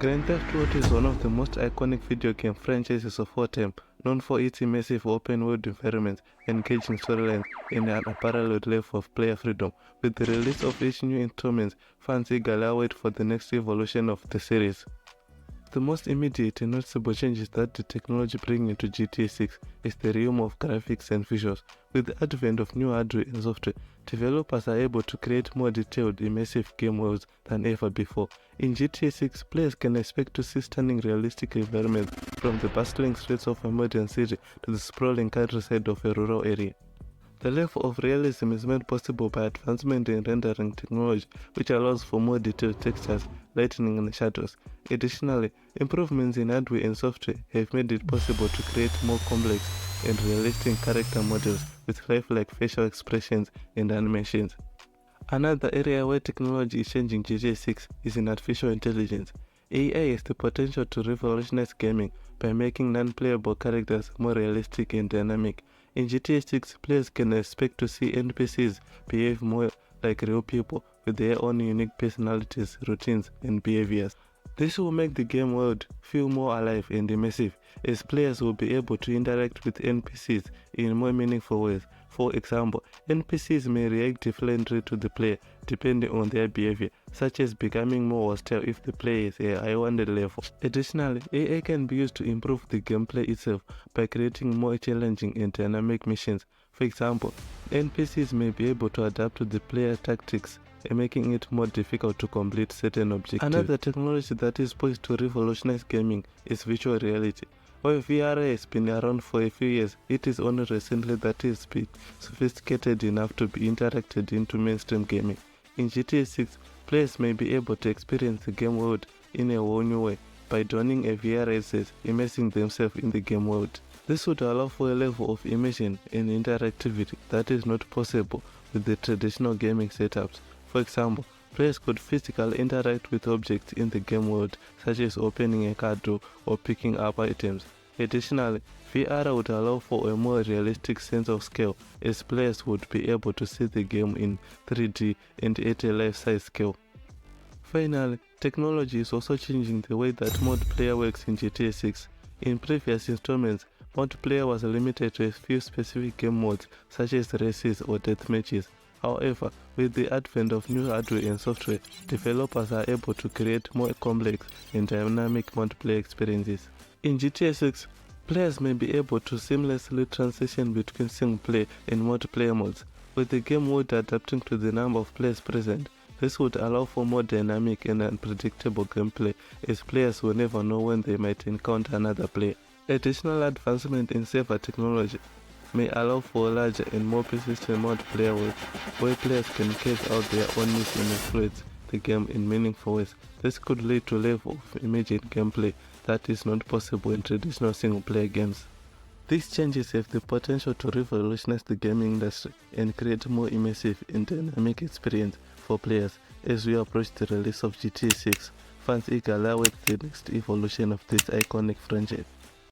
Grand Theft Auto is one of the most iconic video game franchises of all time, known for its immersive open-world environments, engaging storylines, and an unparalleled level of player freedom. With the release of each new installment, fans eagerly await for the next evolution of the series. The most immediate and noticeable changes that the technology brings into GTA 6 is the realm of graphics and visuals. With the advent of new hardware and software, developers are able to create more detailed, immersive game worlds than ever before. In GTA 6, players can expect to see stunning realistic environments, from the bustling streets of a modern city to the sprawling countryside of a rural area. The level of realism is made possible by advancement in rendering technology, which allows for more detailed textures, lighting, and shadows. Additionally, improvements in hardware and software have made it possible to create more complex and realistic character models with lifelike facial expressions and animations. Another area where technology is changing GTA 6 is in artificial intelligence. AI has the potential to revolutionize gaming by making non-playable characters more realistic and dynamic. In GTA 6, players can expect to see NPCs behave more like real people with their own unique personalities, routines, and behaviors. This will make the game world feel more alive and immersive, as players will be able to interact with NPCs in more meaningful ways. For example, NPCs may react differently to the player depending on their behavior, such as becoming more hostile if the player is a high-wonder level. Additionally, AI can be used to improve the gameplay itself by creating more challenging and dynamic missions. For example, NPCs may be able to adapt to the player's tactics, making it more difficult to complete certain objectives. Another technology that is poised to revolutionize gaming is virtual reality. While VR has been around for a few years, it is only recently that it has been sophisticated enough to be integrated into mainstream gaming. In GTA 6, players may be able to experience the game world in a whole new way by donning a VR headset, immersing themselves in the game world. This would allow for a level of immersion and interactivity that is not possible with the traditional gaming setups. For example, players could physically interact with objects in the game world, such as opening a car door or picking up items. Additionally, VR would allow for a more realistic sense of scale, as players would be able to see the game in 3D and at a life-size scale. Finally, technology is also changing the way that multiplayer works in GTA 6. In previous installments, multiplayer was limited to a few specific game modes, such as races or deathmatches. However, with the advent of new hardware and software, developers are able to create more complex and dynamic multiplayer experiences. In GTA 6, players may be able to seamlessly transition between single-player and multiplayer modes, with the game mode adapting to the number of players present. This would allow for more dynamic and unpredictable gameplay, as players will never know when they might encounter another player. Additional advancement in server technology may allow for a larger and more persistent multiplayer world, where players can carry out their own needs and influence the game in meaningful ways. This could lead to a level of immediate gameplay that is not possible in traditional single-player games. These changes have the potential to revolutionize the gaming industry and create a more immersive and dynamic experience for players. As we approach the release of GTA 6, fans eagerly await the next evolution of this iconic franchise.